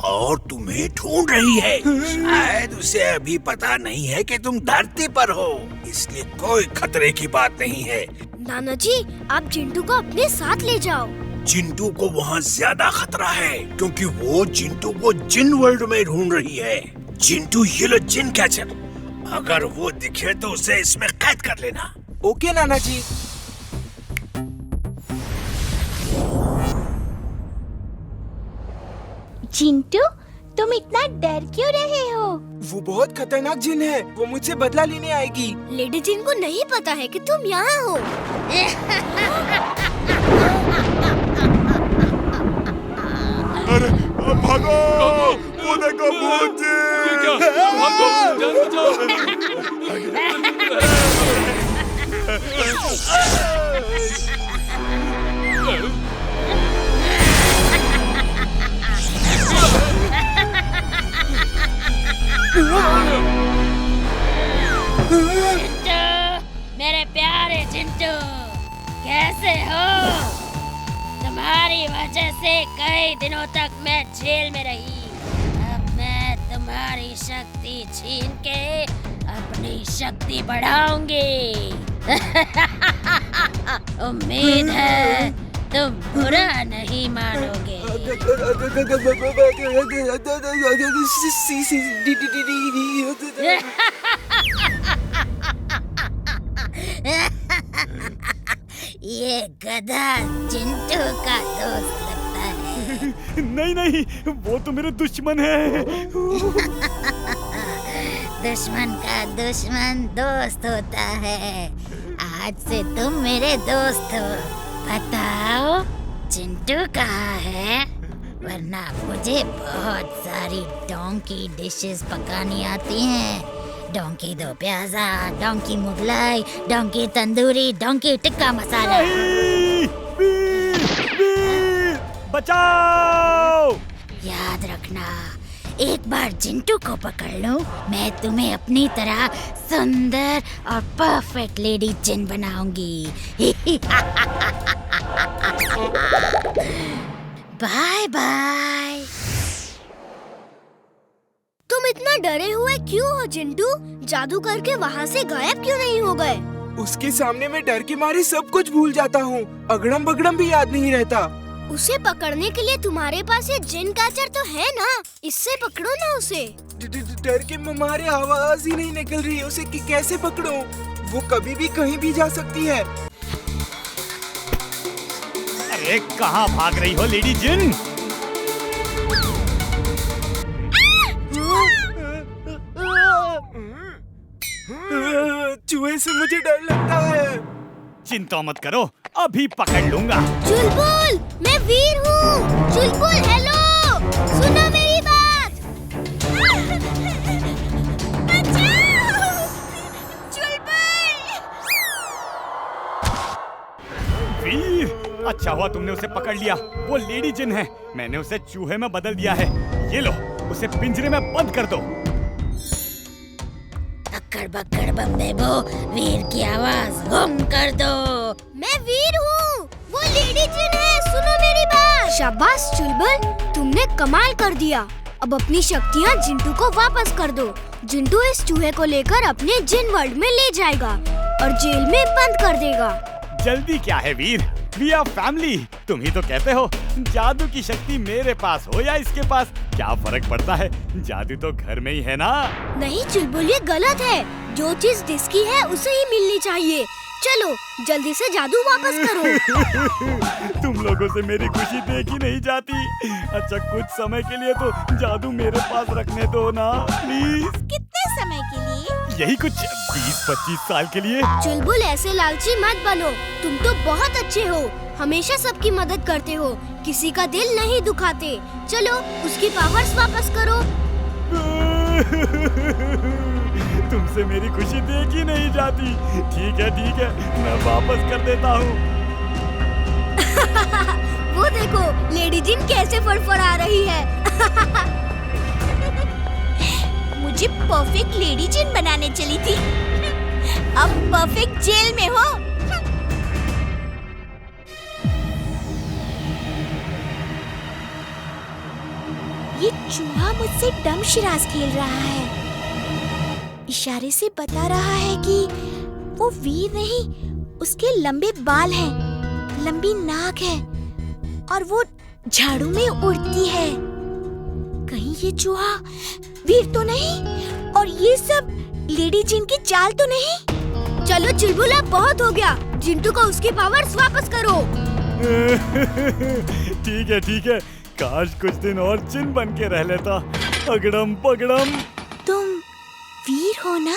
और तुम्हें ढूंढ रही है। शायद उसे अभी पता नहीं है कि तुम धरती पर हो, इसलिए कोई खतरे की बात नहीं है। नाना जी, आप चिंटू को अपने साथ ले जाओ। चिंटू को वहाँ ज्यादा खतरा है, क्योंकि वो चिंटू को जिन वर्ल्ड में ढूंढ रही है। चिंटू ये लो जिन कैचर, अगर वो दिखे तो उसे इसमें कैद कर लेना। ओके नाना जी। चिंटू, तुम इतना डर क्यों रहे हो? वो बहुत खतरनाक जिन है, वो मुझसे बदला लेने आएगी। लेडी जिन को नहीं पता है कि तुम यहाँ हो। अरे भागो, वो देखो भूत जी। भागो, जान बचाओ। चिंटू, मेरे प्यारे चिंटू, कैसे हो? तुम्हारी वजह से कई दिनों तक मैं जेल में रही। अब मैं तुम्हारी शक्ति छीन के अपनी शक्ति बढ़ाऊंगी। उम्मीद है तुम बुरा नहीं मानोगे। ये गधा चिंटू का दोस्त लगता है। नहीं, वो तो मेरे दुश्मन है। दुश्मन का दुश्मन दोस्त होता है। आज से तुम मेरे दोस्त हो। बताओ चिंटू कहाँ है? वरना मुझे बहुत सारी डोंकी डिशेस पकानी आती हैं। Donkey do pyaza, donkey Mughlai, donkey tandoori, donkey tikka masala. Veer, बचाओ! याद रखना, एक बार चिंटू को पकड़ लूं, मैं तुम्हें अपनी तरह सुंदर और परफेक्ट लेडी जिन बनाऊंगी। Bye bye. तुम इतना डरे हुए क्यों हो चिंटू? जादू करके वहाँ से गायब क्यों नहीं हो गए? उसके सामने मैं डर के मारे सब कुछ भूल जाता हूँ। अगड़म बगड़म भी याद नहीं रहता। उसे पकड़ने के लिए तुम्हारे पास ये जिन कैचर तो है ना, इससे पकड़ो ना उसे। डर के मारे आवाज ही नहीं निकल रही। उसे कैसे पकड़ूं? वो कभी भी कहीं भी जा सकती है। अरे कहाँ भाग रही हो लेडी जिन? चूहे से मुझे डर लगता है। चिंता मत करो, अभी पकड़ लूंगा। चुलबुल, मैं वीर हूँ। चुलबुल हेलो, सुनो मेरी बात। वीर, अच्छा हुआ तुमने उसे पकड़ लिया। वो लेडी जिन है, मैंने उसे चूहे में बदल दिया है। ये लो, उसे पिंजरे में बंद कर दो। अक्कड़ बक्कड़ बम देबो, वीर की आवाज गुम कर दो। मैं वीर हूँ, वो लेडी जिन है, सुनो मेरी बात। शाबाश चुलबुल, तुमने कमाल कर दिया। अब अपनी शक्तियाँ जिंटू को वापस कर दो। जिंटू इस चूहे को लेकर अपने जिन वर्ल्ड में ले जाएगा और जेल में बंद कर देगा। जल्दी क्या है वीर, वी आर फैमिली। तुम ही तो कहते हो जादू की शक्ति मेरे पास हो या इसके पास, क्या फर्क पड़ता है? जादू तो घर में ही है ना। नहीं चुलबुल, ये गलत है। जो चीज जिसकी है उसे ही मिलनी चाहिए। चलो जल्दी से जादू वापस करो। तुम लोगों से मेरी खुशी देखी नहीं जाती। अच्छा कुछ समय के लिए तो जादू मेरे पास रखने दो ना प्लीज। कितने समय के लिए? यही कुछ 20-25 साल के लिए। चुलबुल ऐसे लालची मत बनो, तुम तो बहुत अच्छे हो, हमेशा सबकी मदद करते हो, किसी का दिल नहीं दुखाते। चलो उसकी पावर्स वापस करो। तुमसे मेरी खुशी देखी नहीं जाती। ठीक है, मैं वापस कर देता हूँ। वो देखो लेडी जिन कैसे फड़फड़ा रही है। मुझे परफेक्ट लेडी जिन बनाने चली थी, अब परफेक्ट जेल में हो। ये चूहा मुझसे डम शराज खेल रहा है। इशारे से बता रहा है कि वो वीर नहीं, उसके लंबे बाल हैं, लंबी नाक है और वो झाड़ू में उड़ती है। कहीं ये चूहा वीर तो नहीं और ये सब लेडी जिन की चाल तो नहीं? चलो चुलबुल, अब बहुत हो गया। जिंटू को उसकी पावर्स वापस करो। ठीक है। काश कुछ दिन और जिन बन के रह लेता। अगड़म पगड़म। तुम वीर हो ना?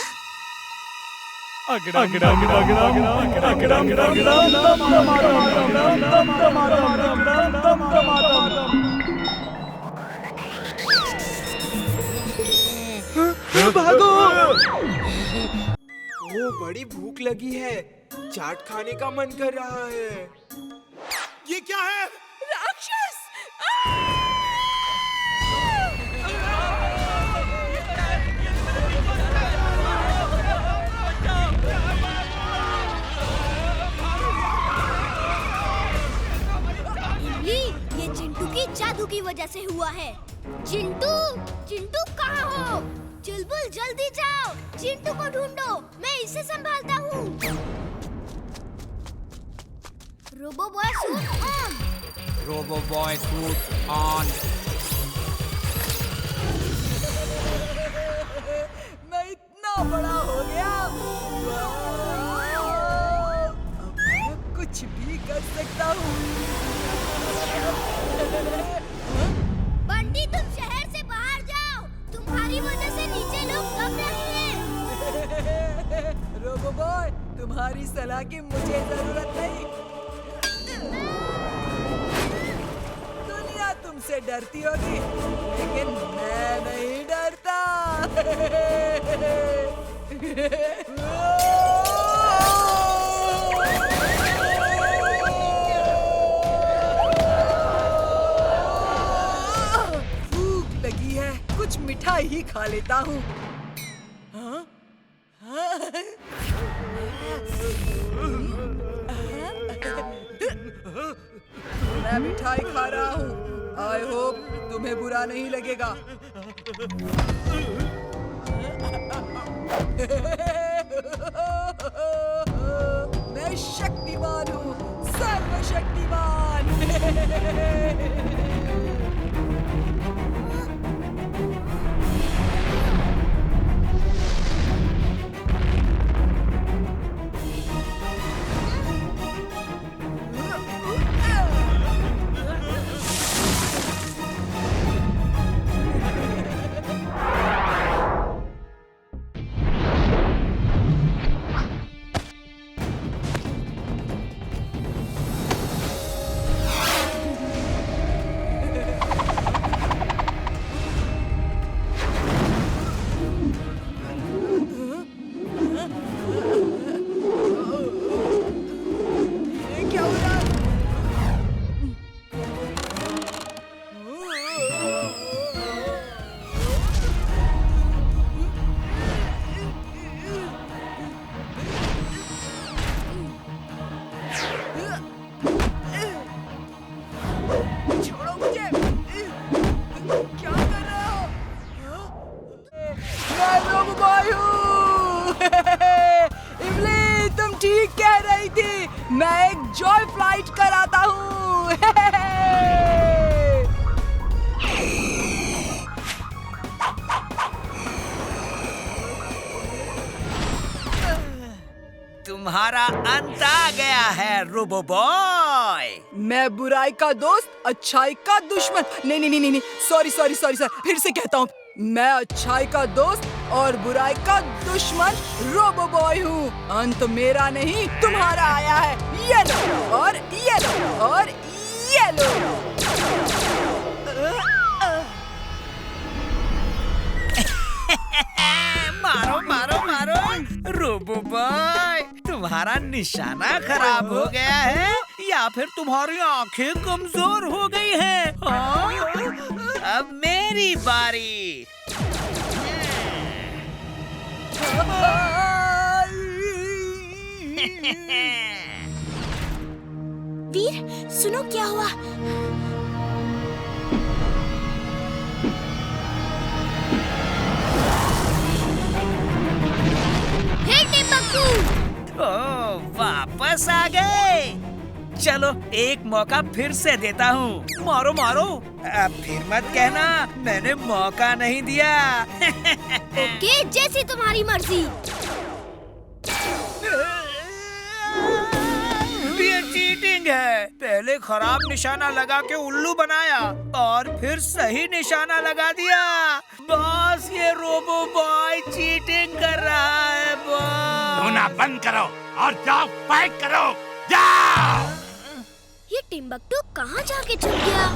भागो! ओ, बड़ी भूख लगी है। चाट खाने का मन कर रहा है। ये क्या है? राक्षस! इमली, ये चिंटू की जादू की वजह से हुआ है। चिंटू कहाँ हो? चुलबुल, जल्दी जाओ, चिंटू को ढूंढो, मैं इसे संभालता हूँ। Robo boy suit on. Robo boy suit on. मैं इतना बड़ा हो गया, अब मैं कुछ भी कर सकता हूँ। बंटी, तुम शहर से बाहर जाओ, तुम्हारी वजह से नीचे लोग दब रहे हैं। रोबो बॉय, तुम्हारी सलाह की मुझे जरूरत नहीं। दुनिया तुमसे डरती होगी, लेकिन मैं नहीं डरता। भूख लगी है, कुछ मिठाई ही खा लेता हूँ। हाँ? मैं मिठाई खा रहा हूँ। आई होप तुम्हें बुरा नहीं लगेगा। मैं शक्तिमान हूँ, सर्वशक्तिमान। मैं एक जॉय फ्लाइट कराता हूँ। तुम्हारा अंत आ गया है रोबो बॉय। मैं बुराई का दोस्त, अच्छाई का दुश्मन। नहीं, सॉरी सर, फिर से कहता हूँ। मैं अच्छाई का दोस्त और बुराई का दुश्मन रोबो बॉय हूँ। अंत मेरा नहीं तुम्हारा आया है। येलो और येलो और येलो। मारो मारो मारो रोबो बॉय, तुम्हारा निशाना खराब हो गया है या फिर तुम्हारी आंखें कमजोर हो गई हैं? हाँ? अब मेरी बारी। वीर, सुनो क्या हुआ। चलो एक मौका फिर से देता हूँ। मारो मारो। अब फिर मत कहना मैंने मौका नहीं दिया। ओके, जैसी तुम्हारी मर्जी। ये चीटिंग है। पहले खराब निशाना लगा के उल्लू बनाया और फिर सही निशाना लगा दिया। बॉस, ये रोबो बॉय चीटिंग कर रहा है बॉस। रोना बंद करो और जाओ फाइट करो, जाओ। ये टिम्बकटू कहाँ जाके छुप गया?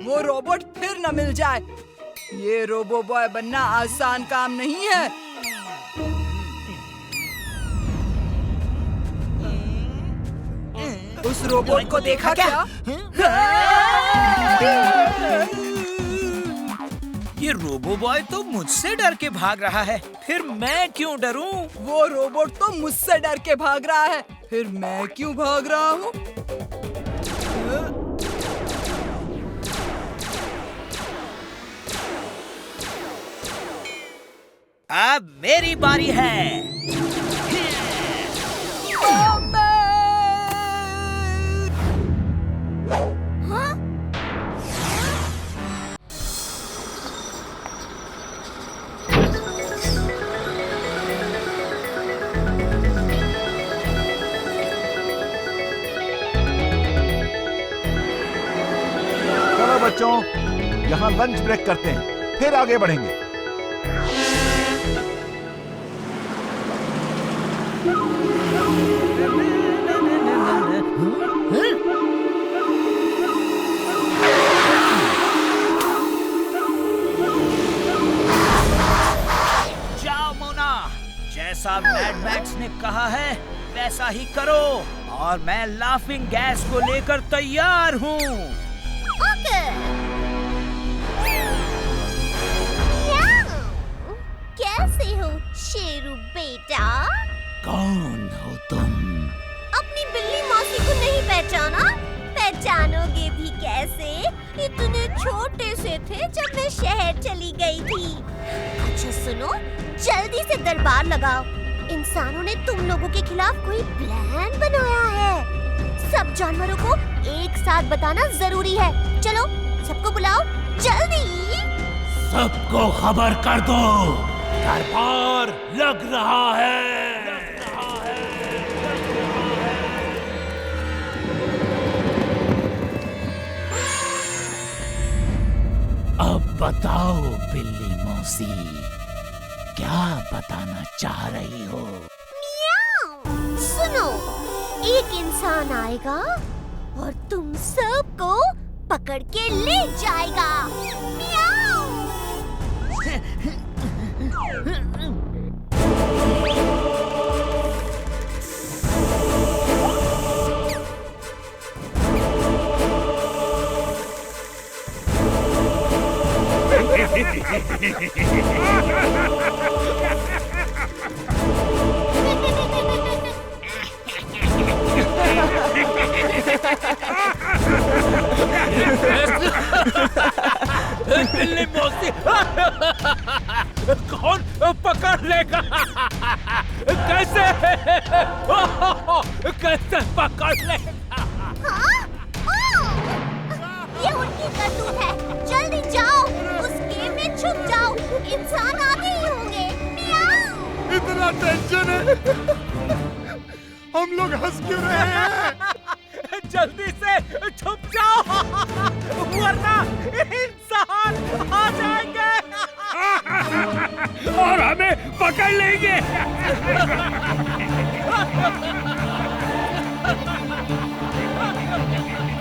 वो रोबोट फिर न मिल जाए। ये रोबो बॉय बनना आसान काम नहीं है। उस रोबोट को देखा क्या? ये रोबो बॉय तो मुझसे डर के भाग रहा है, फिर मैं क्यों डरूं? वो रोबोट तो मुझसे डर के भाग रहा है, फिर मैं क्यों भाग रहा हूँ? अब मेरी बारी है। चलो बच्चों, यहाँ लंच ब्रेक करते हैं, फिर आगे बढ़ेंगे। जाओ मोना, जैसा मैड मैक्स ने कहा है वैसा ही करो और मैं लाफिंग गैस को लेकर तैयार हूँ। ओके। कैसे हो शेरू बेटा? कौन हो तुम? अपनी बिल्ली मौसी को नहीं पहचाना? पहचानोगे भी कैसे? इतने छोटे से थे जब मैं शहर चली गई थी। अच्छा सुनो, जल्दी से दरबार लगाओ। इंसानों ने तुम लोगों के खिलाफ कोई प्लान बनाया है। सब जानवरों को एक साथ बताना जरूरी है। चलो सबको बुलाओ जल्दी। सबको खबर कर दो, दरबार लग रहा है। अब बताओ बिल्ली मौसी, क्या बताना चाह रही हो? सुनो, एक इंसान आएगा और तुम सबको पकड़ के ले जाएगा। मियाऊ। बिल्ली मौसी, कौन पकड़ लेगा? कैसे कैसे पकड़ लेगा? ये उनकी करतूत है। जल्दी जाओ, उस गेम में छुप जाओ। इंसान आते ही होंगे। मियाऊ। इतना टेंशन है, हम लोग हंस क्यों रहे हैं? जल्दी से छुप जाओ वरना